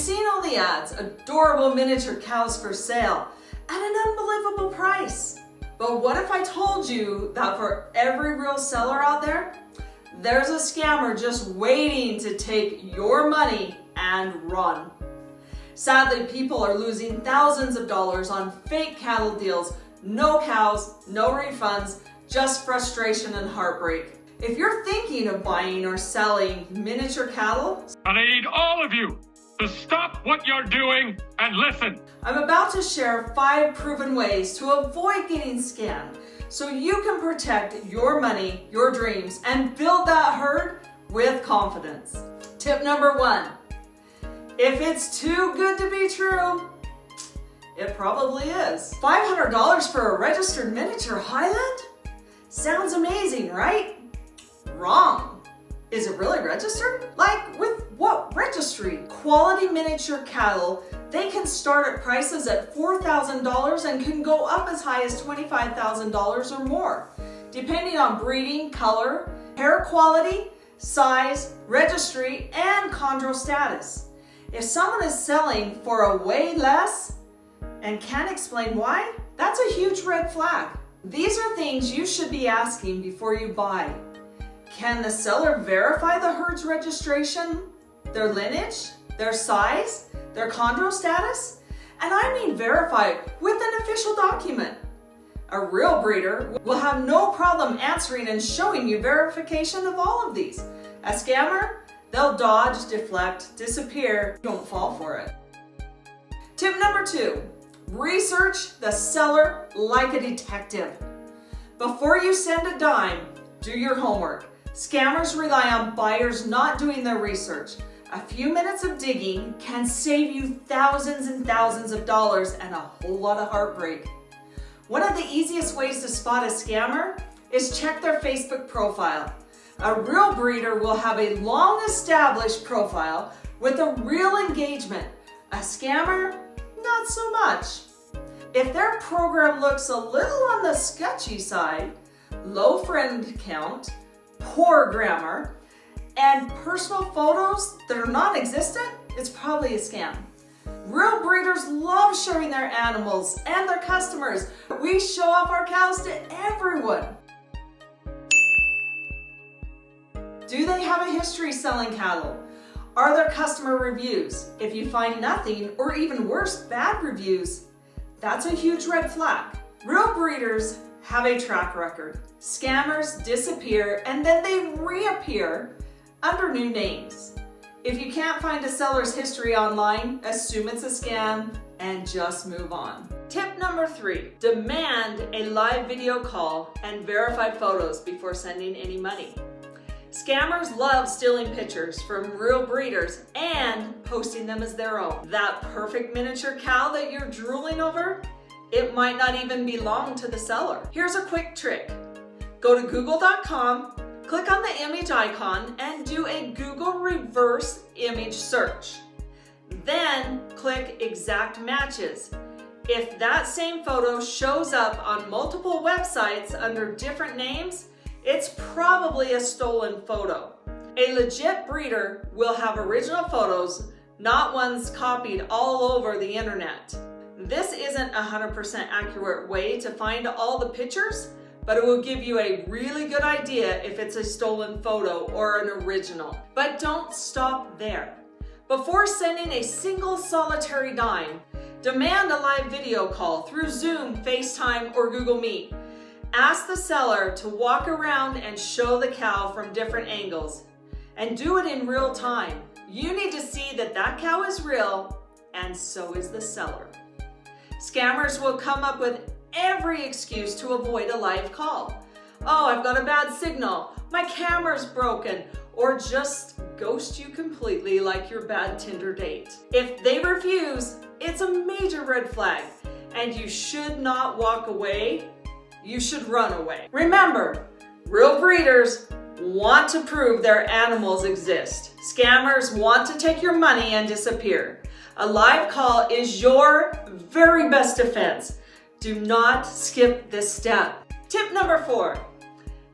seen all the ads, adorable miniature cows for sale at an unbelievable price. But what if I told you that for every real seller out there, there's a scammer just waiting to take your money and run? Sadly, people are losing thousands of dollars on fake cattle deals, no cows, no refunds, just frustration and heartbreak. If you're thinking of buying or selling miniature cattle, and I need all of you to stop what you're doing and listen. I'm about to share 5 proven ways to avoid getting scammed so you can protect your money, your dreams, and build that herd with confidence. Tip number 1. If it's too good to be true, it probably is. $500 for a registered miniature Highland? Sounds amazing, right? Wrong. Is it really registered? Like with what registry? Quality miniature cattle, they can start at prices at $4,000 and can go up as high as $25,000 or more, depending on breeding, color, hair quality, size, registry, and chondro status. If someone is selling for a way less and can't explain why, that's a huge red flag. These are things you should be asking before you buy. Can the seller verify the herd's registration, their lineage, their size, their chondro status? And I mean verify with an official document. A real breeder will have no problem answering and showing you verification of all of these. A scammer, they'll dodge, deflect, disappear. Don't fall for it. Tip number 2, research the seller like a detective. Before you send a dime, do your homework. Scammers rely on buyers not doing their research. A few minutes of digging can save you thousands and thousands of dollars and a whole lot of heartbreak. One of the easiest ways to spot a scammer is check their Facebook profile. A real breeder will have a long-established profile with a real engagement. A scammer, not so much. If their program looks a little on the sketchy side, low friend count, poor grammar, and personal photos that are non-existent, it's probably a scam. Real breeders love showing their animals and their customers. We show off our cows to everyone. Do they have a history selling cattle? Are there customer reviews? If you find nothing, or even worse, bad reviews, that's a huge red flag. Real breeders have a track record. Scammers disappear and then they reappear under new names. If you can't find a seller's history online, assume it's a scam and just move on. Tip number 3, demand a live video call and verify photos before sending any money. Scammers love stealing pictures from real breeders and posting them as their own. That perfect miniature cow that you're drooling over, it might not even belong to the seller. Here's a quick trick. Go to google.com, click on the image icon, and do a Google reverse image search. Then click exact matches. If that same photo shows up on multiple websites under different names, it's probably a stolen photo. A legit breeder will have original photos, not ones copied all over the internet. This isn't a 100% accurate way to find all the pictures, but it will give you a really good idea if it's a stolen photo or an original. But don't stop there. Before sending a single solitary dime, demand a live video call through Zoom, FaceTime, or Google Meet. Ask the seller to walk around and show the cow from different angles, and do it in real time. You need to see that that cow is real, and so is the seller. Scammers will come up with every excuse to avoid a live call. Oh, I've got a bad signal, my camera's broken, or just ghost you completely like your bad Tinder date. If they refuse, it's a major red flag, and you should not walk away. You should run away. Remember, real breeders want to prove their animals exist. Scammers want to take your money and disappear. A live call is your very best defense. Do not skip this step. Tip number 4,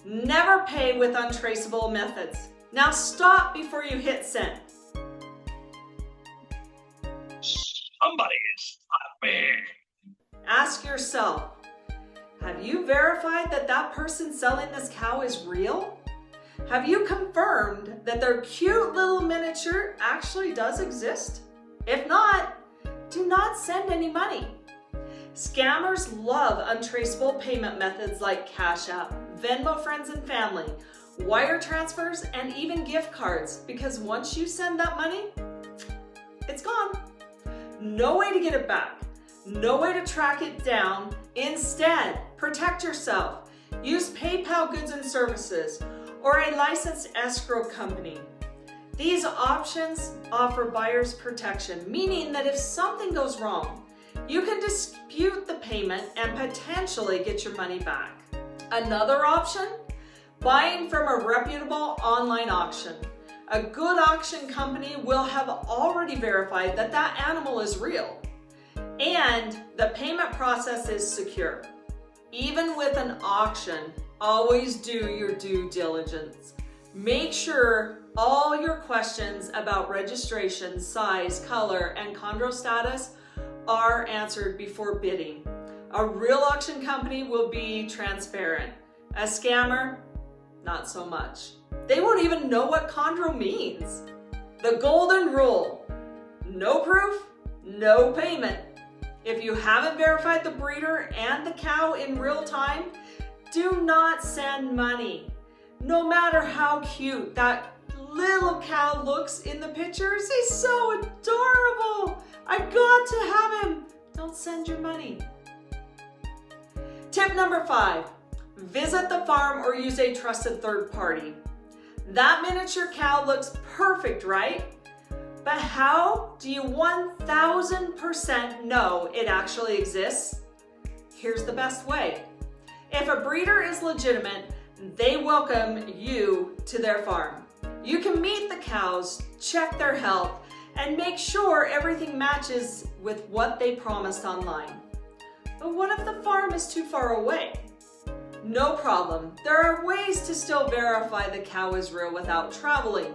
never pay with untraceable methods. Now stop before you hit send. Somebody stop me. Ask yourself, have you verified that that person selling this cow is real? Have you confirmed that their cute little miniature actually does exist? If not, do not send any money. Scammers love untraceable payment methods like Cash App, Venmo friends and family, wire transfers, and even gift cards, because once you send that money, it's gone. No way to get it back. No way to track it down. Instead, protect yourself. Use PayPal goods and services or a licensed escrow company. These options offer buyers protection, meaning that if something goes wrong, you can dispute the payment and potentially get your money back. Another option, buying from a reputable online auction. A good auction company will have already verified that that animal is real and the payment process is secure. Even with an auction, always do your due diligence. Make sure all your questions about registration, size, color, and chondro status are answered before bidding. A real auction company will be transparent. A scammer, not so much. They won't even know what chondro means. The golden rule: no proof, no payment. If you haven't verified the breeder and the cow in real time, do not send money. No matter how cute that little cow looks in the pictures, he's so adorable. I got to have him. Don't send your money. Tip number 5, visit the farm or use a trusted third party. That miniature cow looks perfect, right? But how do you 1000% know it actually exists? Here's the best way. If a breeder is legitimate, they welcome you to their farm. You can meet the cows, check their health, and make sure everything matches with what they promised online. But what if the farm is too far away? No problem. There are ways to still verify the cow is real without traveling.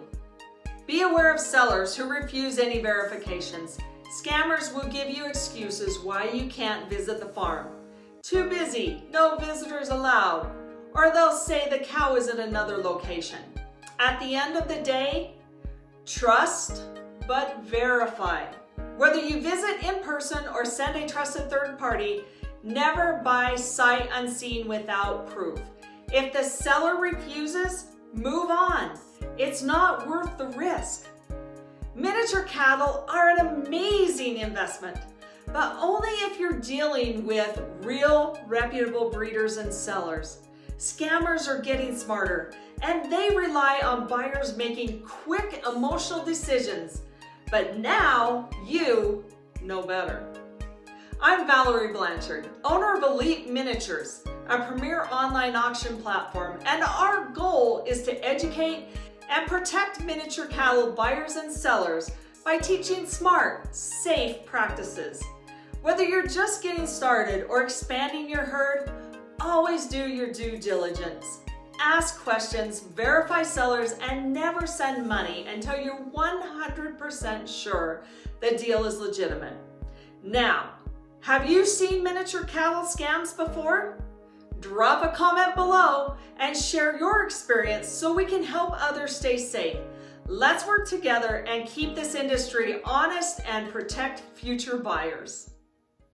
Be aware of sellers who refuse any verifications. Scammers will give you excuses why you can't visit the farm. Too busy, no visitors allowed, or they'll say the cow is at another location. At the end of the day, trust but verify. Whether you visit in person or send a trusted third party, never buy sight unseen without proof. If the seller refuses, move on. It's not worth the risk. Miniature cattle are an amazing investment, but only if you're dealing with real, reputable breeders and sellers. Scammers are getting smarter, and they rely on buyers making quick, emotional decisions. But now you know better. I'm Valerie Blanchard, owner of Elite Miniatures, a premier online auction platform, and our goal is to educate and protect miniature cattle buyers and sellers by teaching smart, safe practices. Whether you're just getting started or expanding your herd, always do your due diligence. Ask questions, verify sellers, and never send money until you're 100% sure the deal is legitimate. Now, have you seen miniature cattle scams before? Drop a comment below and share your experience so we can help others stay safe. Let's work together and keep this industry honest and protect future buyers.